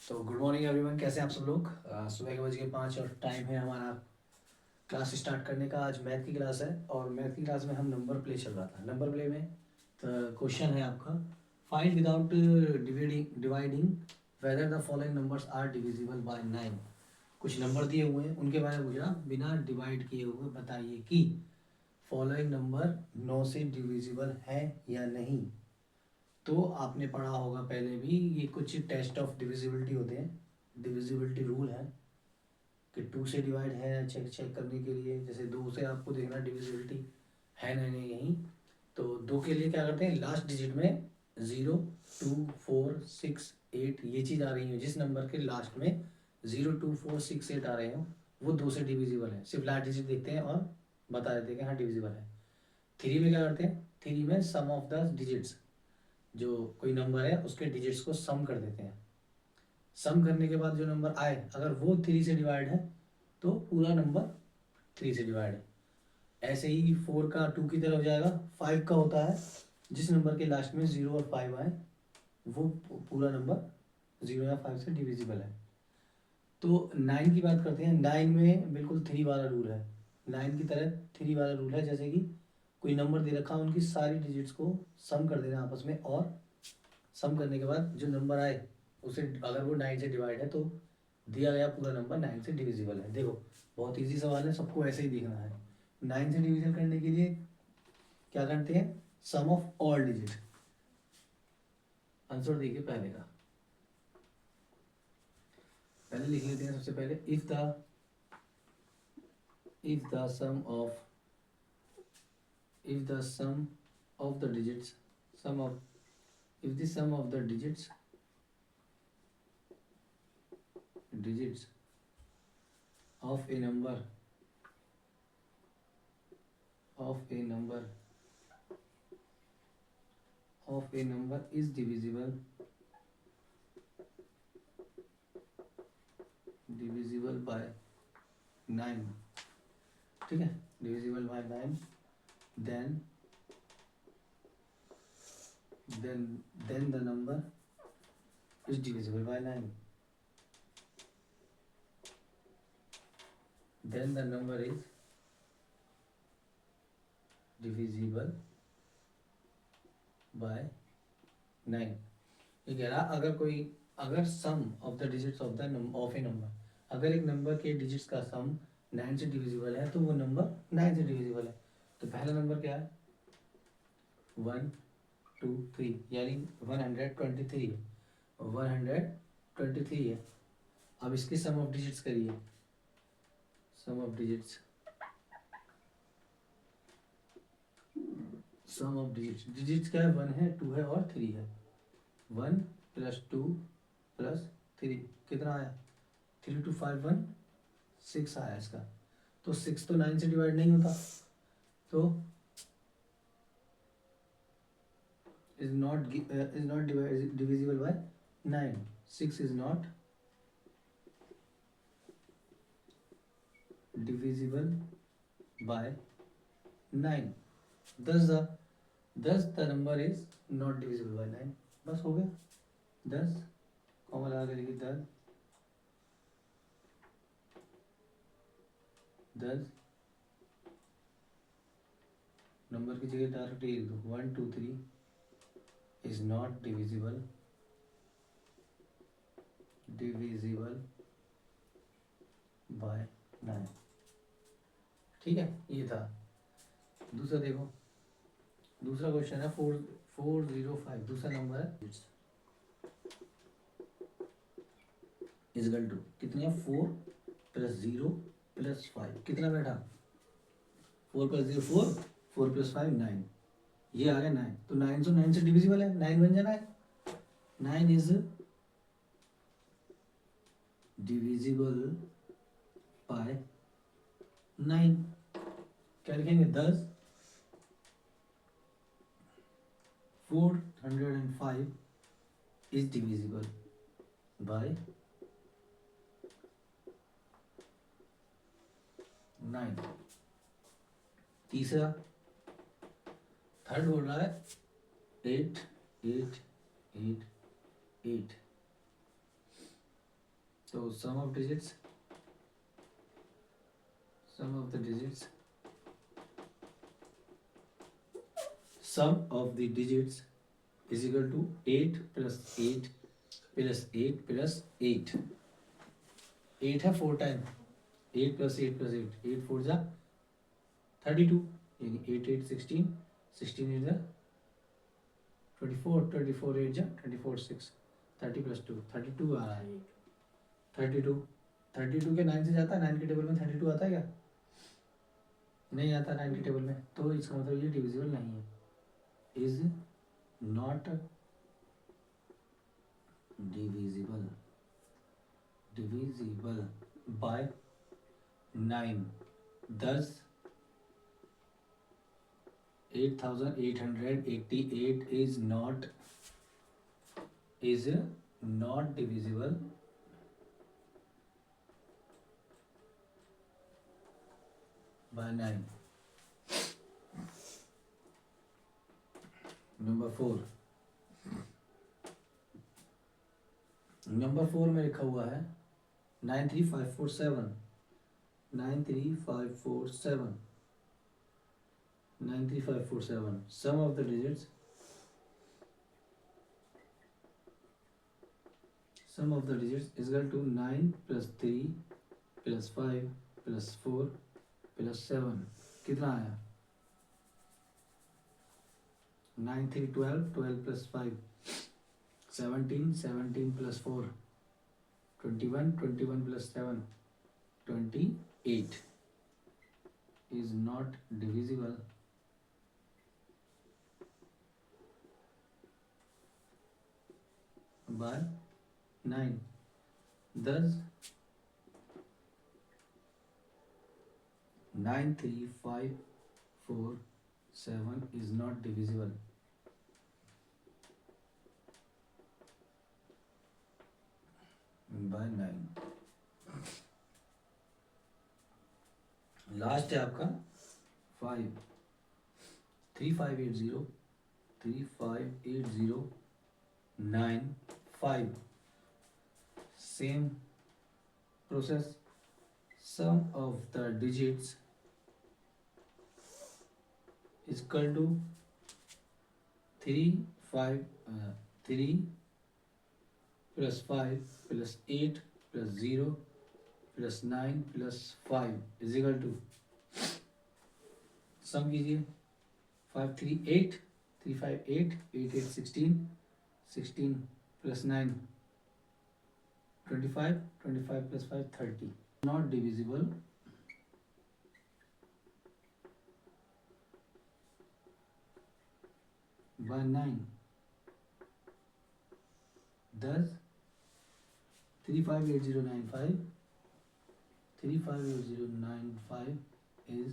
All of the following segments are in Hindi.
तो गुड मॉर्निंग एवरीवन, कैसे हैं आप सब लोग। सुबह के 5:05 और टाइम है हमारा क्लास स्टार्ट करने का। आज मैथ की क्लास है और मैथ की क्लास में हम नंबर प्ले चल रहा था। नंबर प्ले में क्वेश्चन है आपका, find without dividing whether the following numbers are divisible by 9। कुछ नंबर दिए हुए हैं, उनके बारे में पूछना, बिना डिवाइड किए हुए बताइए कि फॉलोइंग नंबर 9 से डिविजिबल है या नहीं। तो आपने पढ़ा होगा पहले भी, ये कुछ टेस्ट ऑफ डिविजिबिलिटी होते हैं, डिविजिबिलिटी रूल है कि 2 से डिवाइड है चेक चेक करने के लिए। जैसे 2 से आपको देखना डिविजिबिलिटी है नहीं नहीं, तो 2 के लिए क्या करते हैं, लास्ट डिजिट में 0, 2, 4, 6, 8 ये चीज़ आ रही है, जिस नंबर के लास्ट में 0, 2, 4, 6, 8 आ रहे हो वो 2 से डिविजिबल है। सिर्फ लास्ट डिजिट देखते हैं और बता देते हैं कि हाँ डिविजिबल है। 3 में क्या करते हैं, 3 में सम ऑफ द डिजिट्स, जो कोई नंबर है उसके डिजिट्स को सम कर देते हैं। सम करने के बाद जो नंबर आए अगर वो 3 से डिवाइड है तो पूरा नंबर 3 से डिवाइड है। ऐसे ही 4 का 2 की तरह हो जाएगा। 5 का होता है जिस नंबर के लास्ट में 0 और 5 आए वो पूरा नंबर 0 या 5 से डिविजिबल है। तो 9 की बात करते हैं। 9 में बिल्कुल 3 वाला रूल है, 9 की तरह 3 वाला रूल है। जैसे कि कोई नंबर दे रखा है, उनकी सारी डिजिट्स को सम कर देना आपस में, और सम करने के बाद जो नंबर आए उसे अगर वो 9 से डिवाइड है तो दिया गया पूरा नंबर 9 से डिविजिबल है। देखो बहुत इजी सवाल है, सबको ऐसे ही देखना है। 9 से डिवीजन करने के लिए क्या करते हैं, sum of all digit. Answer देखिए पहले का, पहले लिख लेते हैं। सबसे पहले if the sum of the digits sum of if the sum of the digits of a number is divisible by 9, ठीक है, divisible by 9, then the number is divisible by 9, then the number is divisible by 9। ये कह रहा अगर sum of the digits of a number, अगर एक नंबर के डिजिट्स का सम 9 से डिविजिबल है तो वो नंबर 9 से डिविजिबल है। तो पहला नंबर क्या है, 1, 2, 3, यानी 123 है, 123 है। अब इसकी सम ऑफ डिजिट्स करिए, सम ऑफ डिजिट्स क्या है, 1 है, 2 है और 3 है। 1 + 2 + 3 कितना आया, 3 2 5 1 6 आया इसका। तो 6 तो 9 से डिवाइड नहीं होता, तो is not divisible by 9। 6 is not divisible by 9। thus the number is not divisible by 9। बस हो गया, 10 कॉमा लगा के लिखिए, 10 नंबर की जगह डायरेक्ट लिख दो, 1 2 3 is not divisible by 9। ठीक है, ये था। दूसरा देखो, दूसरा क्वेश्चन है 405, दूसरा नंबर है इजगल टू कितनी है, 4 + 0 + 5 कितना बैठा, 4 + 0 4, 4 + 5 9, ये आ गया 9। तो 9 से डिविजिबल है, 9 बन जाना है। 9 इज डिविजिबल बाय 9। क्या लिखेंगे, 10 405 इज डिविजिबल बाय 9। तीसरा, थर्ड बोल रहा है 8 8 8 8। तो sum of digits sum of the digits is equal to 8 plus 8 plus 8 plus 8. 8 है 4 टाइम, 8 plus 8 plus 8, 8 4 जा 32, यानी 8 8 16, 16 8 जा 24, 24 8 जा 24 6, 30 plus 2 32 आ रहा है। 32 32 के 9 से जाता है, 9 के टेबल में 32 आता है क्या? नहीं आता 9 के टेबल में, तो इसका मतलब ये डिविजिबल नहीं है, is not divisible by 9। 10 8888 is not divisible by 9. Number 4 में लिखा हुआ है 93547 93547 93547। Sum of the digits is equal to 9 plus 3 plus 5 plus 4 plus 7। कितना आया? 9 3 12, 12 plus 5 17, 17 plus 4 21, 21 plus 7 28 is not divisible by 9। thus 93547 is not divisible by 9। Last है आपका 5 3580 9 5। Same process, sum of the digits is equal to 3 plus 5 plus 8 plus 0 plus 9 plus 5 is equal to, सम कीजिए 5 3 8 3 5 8 8 8 16 16 plus 9 25 25 plus 5 30। not divisible by 9। thus 358095 is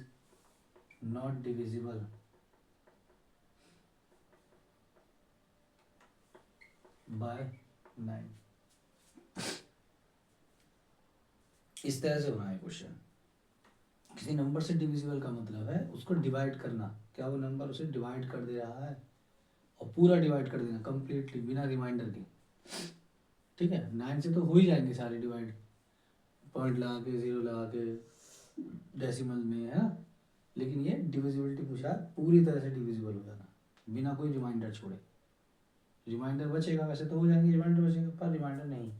not divisible by 9। इस तरह से बनाए क्वेश्चन। किसी नंबर से डिविजिबल का मतलब है उसको डिवाइड करना, क्या वो नंबर उसे डिवाइड कर दे रहा है, और पूरा डिवाइड कर देना कंप्लीटली बिना रिमाइंडर के। ठीक है, 9 से तो हो ही जाएंगे सारे डिवाइड, पॉइंट लगा के 0 लगा के डेसिमल में, है ना। लेकिन ये डिविजिबिलिटी पूछा, पूरी तरह से डिविजिबल हो जाना बिना कोई रिमाइंडर छोड़े। रिमाइंडर बचेगा, वैसे तो हो जाएंगे, रिमाइंडर बचेगा पर रिमाइंडर नहीं,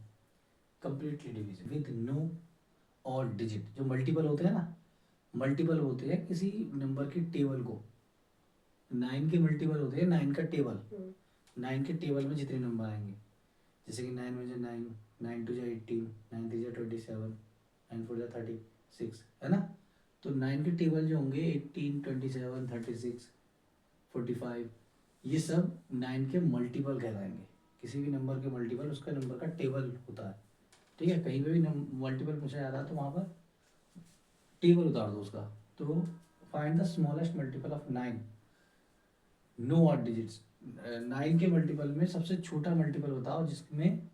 कंप्लीटली डिविजिबल विद नो और डिजिट। जो मल्टीपल होते हैं ना, मल्टीपल होते हैं किसी नंबर के टेबल को। 9 के मल्टीपल होते हैं 9 का टेबल, 9 के टेबल में जितने नंबर आएंगे, जैसे कि 9 में 9, 9 2 18, 9 3 27, 9 4 36, है ना। तो 9 के टेबल जो होंगे 18, 27, 36, 45, ये सब 9 के मल्टीपल कहलाएंगे। किसी भी नंबर के मल्टीपल उसका नंबर का टेबल होता है। ठीक है, कहीं पे भी मल्टीपल पूछा जाता है तो वहाँ पर टेबल उतार दो उसका। तो find the smallest multiple of 9, no odd digits. 9 के मल्टीपल में सबसे छोटा मल्टीपल बताओ जिसमें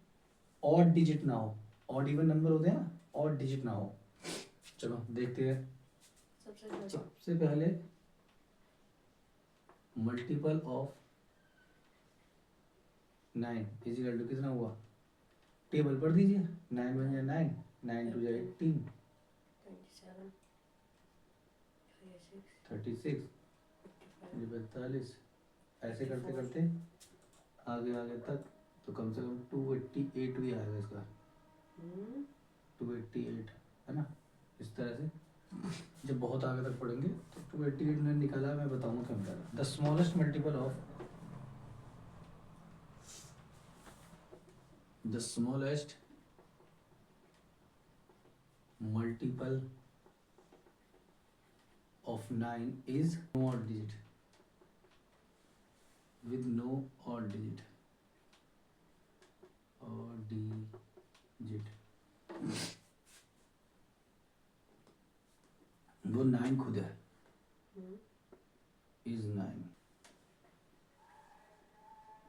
ऑड डिजिट ना हो। ऑड इवन नंबर होते हैं ना, ऑड डिजिट ना हो। चलो देखते हैं। सबसे पहले multiple of 9 is equal to कितना हुआ टेबल पढ़ दीजिए। 9 1 जा 9, 9 2 जा 18, 36, ये 42, ऐसे करते करते आगे आगे तक तो कम से कम 288 भी आएगा इसका। 288 है ना। इस तरह से जब बहुत आगे तक पढ़ेंगे तो 288 ने निकाला, मैं बताऊंगा क्या निकाला। The smallest multiple of the smallest multiple of 9 is no odd digit, with no odd digit, odd digit, वो 9 खुद है, is 9।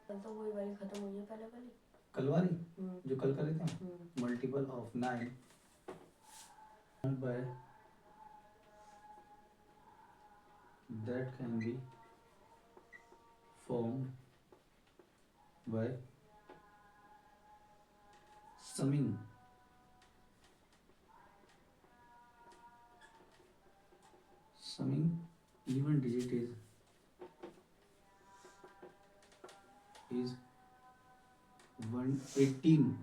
तो वही वाली खत्म हुई है पहले वाली, कल वाली जो कल कर रहे थे, multiple of 9 by that can be formed by summing even digit is 118,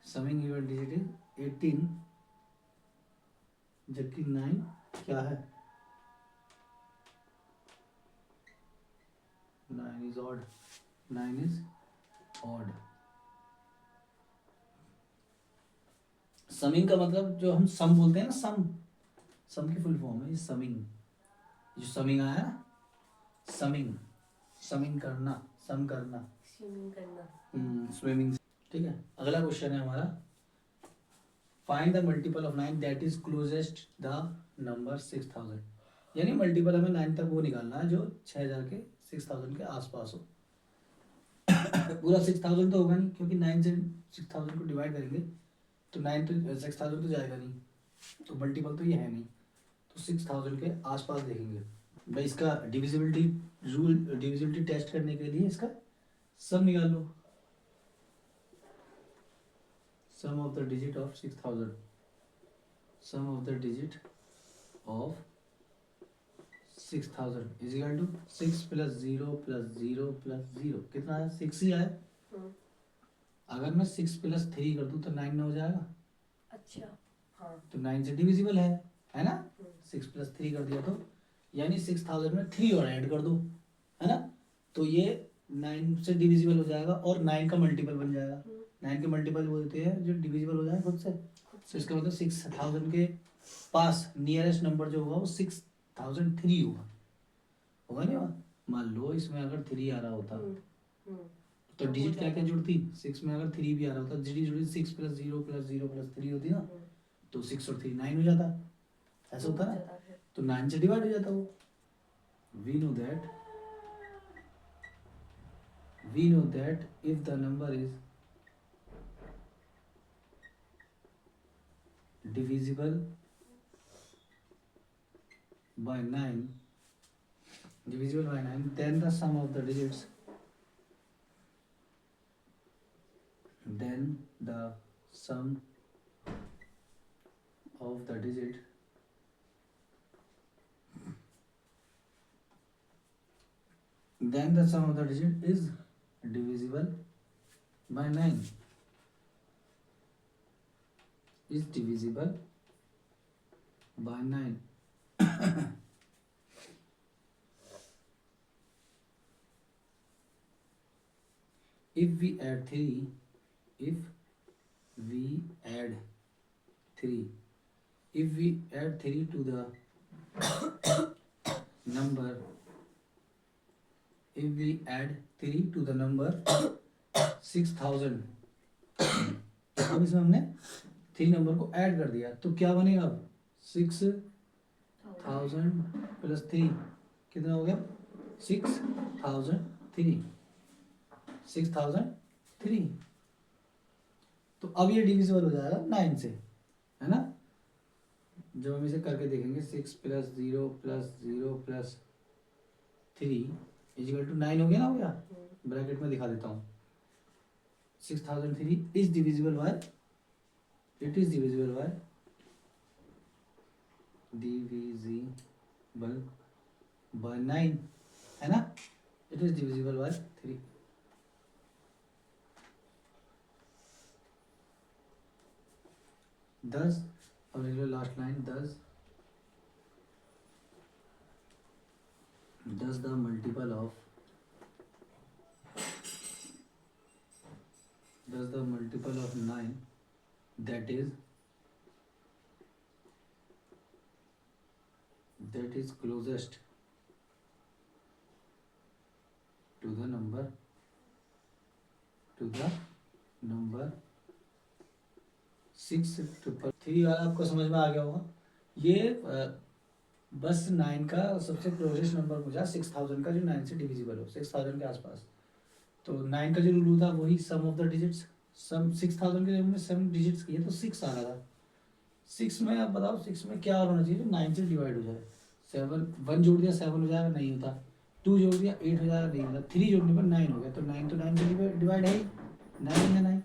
summing even digit is 18, जबकि 9 क्या है, 9 is odd, 9 is odd। Summing का मतलब जो हम सम बोलते हैं ना, सम की फुल फॉर्म है समिंग। जो समिंग आया ना, समिंग करना, सम करना, स्विमिंग। ठीक है, अगला क्वेश्चन है हमारा, find the multiple of 9 that is closest the number 6000। यानी मल्टीपल हमें 9 तक वो निकालना है जो 6000 के 6000 के आसपास हो। पूरा 6000 तो होगा नहीं, क्योंकि 9 से 6000 को डिवाइड करेंगे तो 9 तो 6000 तो जाएगा नहीं, तो मल्टीपल तो ये है नहीं, तो 6000 के आसपास देखेंगे भाई। इसका डिविजिबिलिटी टेस्ट करने के लिए इसका सम निकाल लो, sum of the digit of 6000, sum of the digit of 6000 is equal to 6 plus 0 plus 0 plus 0 कितना है, 6 ही आया। अगर मैं 6 प्लस 3 कर दूं तो 9 में हो जाएगा। अच्छा हाँ, तो 9 से डिविजिबल है ना। 6 प्लस 3 कर दिया तो यानी 6000 में 3 और ऐड कर दो, है ना, तो ये 9 से डिविजिबल हो जाएगा और 9 का मल्टीपल बन जाएगा। 9 के मल्टीपल बोलते हैं जो डिविजिबल हो जाए खुद से। तो इसका मतलब 6000 के पास नियरेस्ट नंबर जो होगा वो 6003 होगा नहीं होगा। मान लो इसमें अगर 3 आ रहा होता तो डिजिट क्या क्या जुड़ती, 6 में अगर 3 भी आ रहा होता, डिजिट जुड़ी 6 प्लस 0 प्लस 0 प्लस 3 होती ना, तो 6 और 3 9 हो जाता, ऐसा होता ना, तो 9 से डिवाइड हो जाता वो। We know that if the number is divisible by 9, then the sum of the digits, then the sum of the digit is divisible by 9, is divisible by 9। if we add 3 to the number, if we add 3 to the number 6000, अब इसमें हमने 3 नंबर को ऐड कर दिया तो क्या बनेगा, अब 6000 प्लस 3 कितना हो गया, 6003। तो अब ये डिविजिबल हो जाएगा 9 से, है ना। जब हम इसे करके देखेंगे 6 plus 0 plus 0 plus 3 equal to 9 हो गया ना, हो गया। ब्रैकेट में दिखा देता हूँ, 6003 is divisible by, it is divisible by, divisible by 9, है ना, it is divisible by 3. Thus, अब लिख लो last line, thus the multiple of, thus the multiple of 9, that is closest to the number 633 वाला आपको समझ में आ गया होगा। ये बस 9 का सबसे क्लोजेस्ट नंबर मुझा 6000 का जो 9 से डिविजिबल हो, 6000 के आसपास। तो 9 का जो रूल होता है वही सम ऑफ द डिजिट्स, सम 6000 के जब हमने सम डिजिट्स किए तो 6 आ रहा था। 6 में आप बताओ 6 में क्या होना चाहिए जो 9 से डिवाइड हो जाए। 7 1 जोड़ दिया 7 हो जाएगा, नहीं होता। 2 जोड़ दिया 8 हो जाएगा, नहीं होता। 3 जोड़ने पर 9 हो गया, तो 9 तो 9 से डिवाइड है ही, 9 है 9।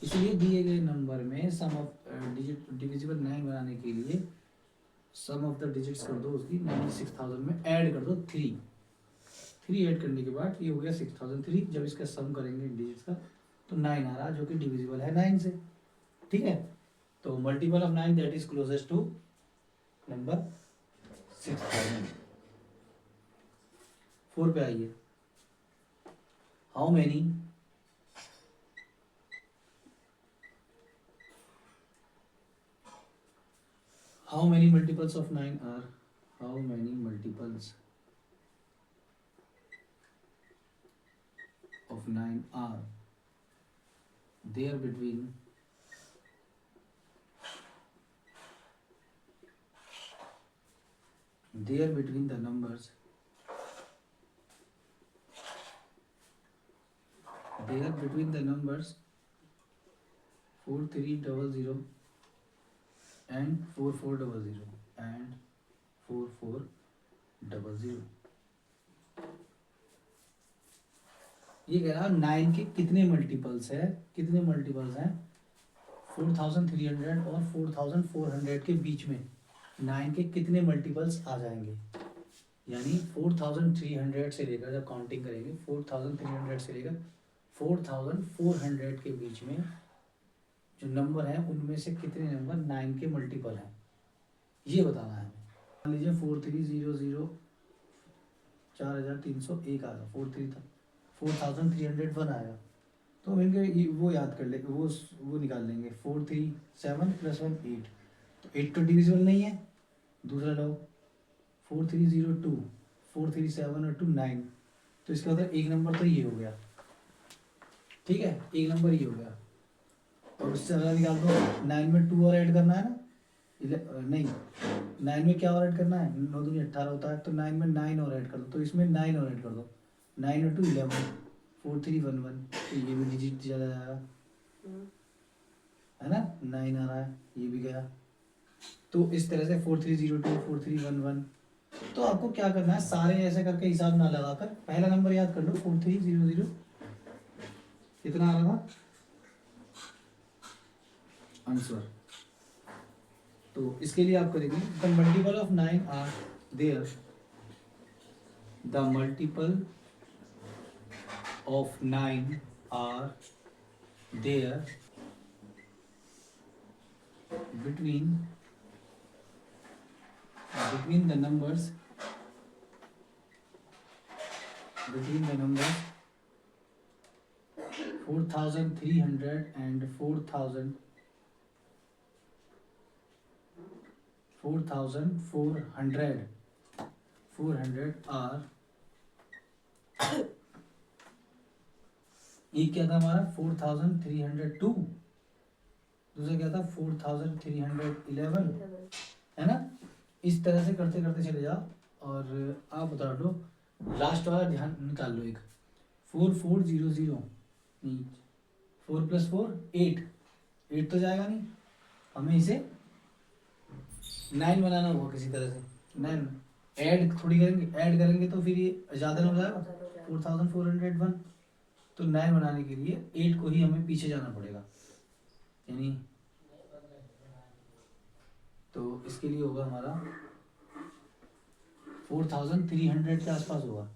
इसलिए दिए गए नंबर में सम ऑफ डिजिट डिविजिबल 9 बनाने के लिए सम ऑफ द डिजिट्स कर दो उसकी 96,000 में ऐड कर दो 3 ऐड करने के बाद ये हो गया 6003। जब इसका सम करेंगे डिजिट्स का तो 9 आ रहा, जो कि डिविजिबल है 9 से। ठीक है, तो multiple of 9 that is closest to number 6000। 4 पे आइए। How many multiples of 9 are, how many multiples of 9 are there between the numbers 4300 and 4400 ये कह रहा 9 के कितने मल्टीपल्स हैं 4300 और 4400 के बीच में 9 के कितने मल्टीपल्स आ जाएंगे। यानी 4300 से लेकर, जब काउंटिंग करेंगे 4300 से लेकर 4400 के बीच में जो नंबर है उनमें से कितने नंबर 9 के मल्टीपल हैं, ये बताना है। मान लीजिए 4300 4301 आएगा, 4301 आएगा, तो हम इनके वो याद कर लेंगे, वो निकाल लेंगे। 437 + 1 8, तो 8 तो डिविजिबल नहीं है। दूसरा लो 4302 437 और 2 9, तो इसका मतलब एक नंबर तो ये हो गया। ठीक है, एक नंबर ये हो गया। और उससे अगर निकाल दो 9 में 2 और ऐड करना है ना, नहीं 9 में क्या और ऐड करना है, 9 दूनी 18 होता है, तो 9 में 9 और ऐड कर दो, तो इसमें 9 और ऐड कर दो। 9 और 2 11 4311, तो ये भी डिजिट ज़्यादा जाएगा, है ना। 9 आ रहा है, ये भी गया। तो इस तरह से 4302 4311। तो आपको क्या करना है, सारे ऐसे करके हिसाब ना लगाकर पहला नंबर याद कर लो 4300 कितना आ रहा था आंसर। तो इसके लिए आप करेंगे the multiple of 9 are there, the multiple of 9 are there between the numbers 4300 and 400 are, एक क्या था हमारा 4302, दूसरा क्या था 4311, है ना। इस तरह से करते करते चले जाओ और आप बता दो। लास्ट वाला ध्यान निकाल लो, एक 4400 नहीं, 4 + 4 8 तो जाएगा नहीं, हमें इसे 9 बनाना होगा किसी तरह से। 9 ऐड थोड़ी करेंगे, ऐड करेंगे तो फिर ये ज़्यादा हो जाएगा 4401, तो 9 बनाने के लिए 8 को ही हमें पीछे जाना पड़ेगा, यानी तो इसके लिए होगा हमारा 4300 के आसपास होगा।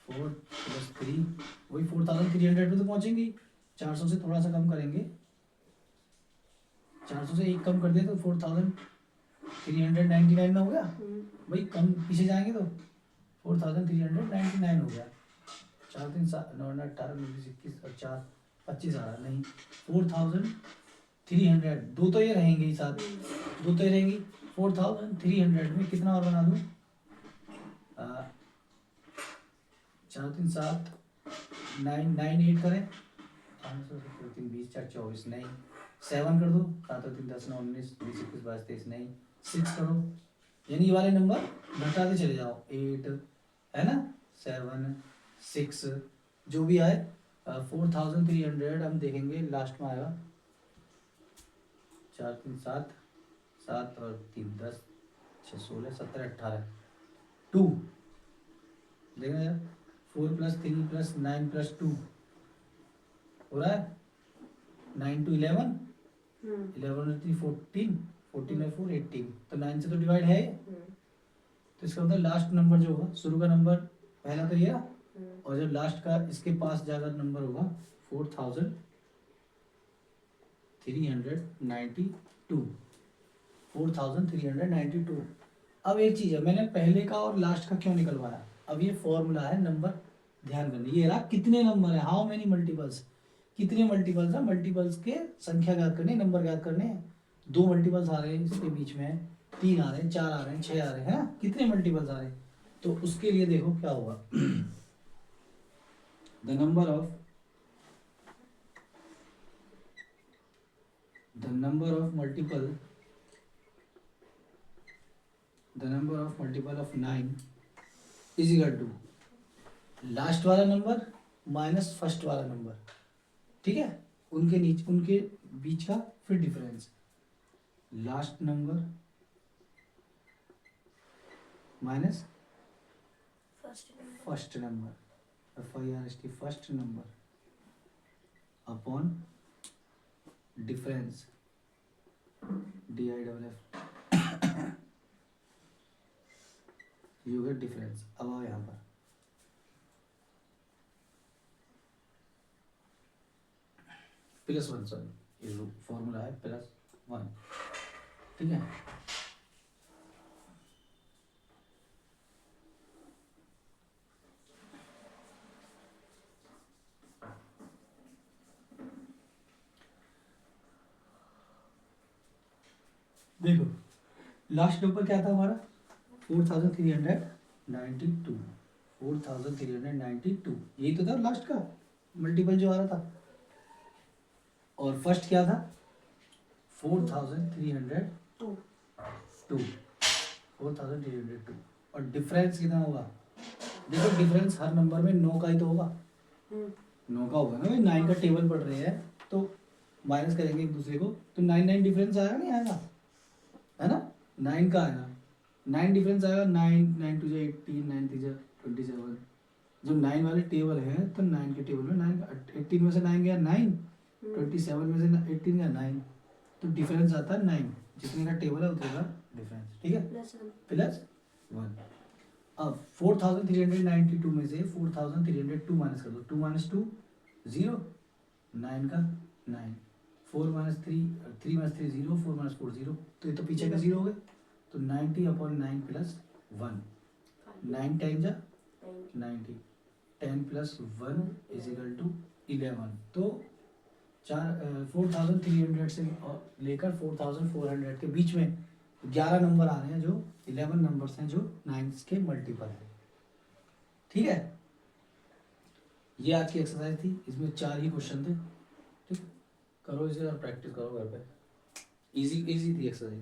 4 + 3 वही 4300 पे तो पहुंचेंगे। 400 से थोड़ा सा कम करेंगे, 400 से एक कम कर दिया तो 4399 में हो गया। भाई कम पीछे जाएंगे तो 4399 हो गया। 4 3 7 9 9 18 19 21 और 4 25 आ रहा नहीं, 4300 दो तो ये रहेंगे ही साथ, दो तो ये रहेंगी। 4300 में कितना और बना दूं, 4 3 7 9 9 8 करें, 3 20 4 24 नहीं, 7 कर दो, 7 और 3 10 9 19 20 21 22 23 नहीं, 6 करो, यानी ये वाले नंबर घटाते चले जाओ। 8 है ना, 7 6 जो भी आए 4300 हम देखेंगे लास्ट में आएगा। 4 3 7 7 और 3 10 6 16 17 18 2 देखना यार, 4 + 3 + 9 + 2 हो रहा है 9 to 11 11 और 3 14 14 और 4 18, तो 9 से तो डिवाइड है ये। तो इसका मतलब लास्ट नंबर जो होगा, शुरू का नंबर पहला तो ये रहा, और जब लास्ट का इसके पास ज्यादा नंबर होगा 4392 4392। अब एक चीज है, मैंने पहले का और लास्ट का क्यों निकलवाया, अब ये फॉर्मूला है नंबर, ध्यान करना, ये रहा कितने नंबर है, हाउ मेनी मल्टीपल्स, कितने मल्टीपल्स है, मल्टीपल्स के संख्या ज्ञात करने, नंबर ज्ञात करने हैं। 2 मल्टीपल्स आ रहे हैं इसके बीच में, 3 आ रहे हैं, 4 आ रहे हैं, 6 आ रहे हैं, है ना, कितने मल्टीपल्स आ रहे हैं। तो उसके लिए देखो क्या होगा, the number of multiple of 9 is equal to last वाला नंबर माइनस फर्स्ट वाला नंबर, ठीक है, उनके नीचे उनके बीच का फिर difference, last number minus first number, FIRST first number upon difference DIFF, you get difference. अब आओ यहाँ पर, +1, सॉरी ये फॉर्मूला है +1, ठीक है। देखो लास्ट नंबर क्या था हमारा 4392, 4392 यही तो था लास्ट का मल्टीपल जो आ रहा था, और फर्स्ट क्या था 4302, 4302, और डिफरेंस कितना होगा, देखो डिफरेंस हर नंबर में 9 का ही तो होगा, 9 का होगा ना भाई, 9 का टेबल पढ़ रहे हैं तो माइनस करेंगे एक दूसरे को, तो 9 9 डिफरेंस आएगा नहीं आएगा, है ना, 9 का आएगा, 9 डिफरेंस आएगा, 9 9 2 18 9 3 27, जब 9 वाले टेबल है तो 9 के टेबल में 9 18 में से 9 गया 9, 27 में से 18 गया 9, तो डिफरेंस आता है 9, जितने का टेबल है उतने का डिफरेंस, ठीक है, +1। अब 4392 में से 4302 माइनस कर दो, 2 - 2 0, 9 का 9, 4 - 3 3 - 3 0, 4 - 4 0, तो ये तो पीछे का 0 हो गए, तो 90/9 + 1, 9 टाइम जा 90, 10 + 1 इज इक्वल टू 11, तो 4300 से लेकर 4400 के बीच में 11 नंबर आ रहे हैं, जो 11 नंबर्स हैं जो 9 के मल्टीपल है, ठीक है। ये आज की एक्सरसाइज थी, इसमें 4 ही क्वेश्चन थे, ठीक, करो इसे और प्रैक्टिस करो घर पे, इजी इजी थी एक्सरसाइज।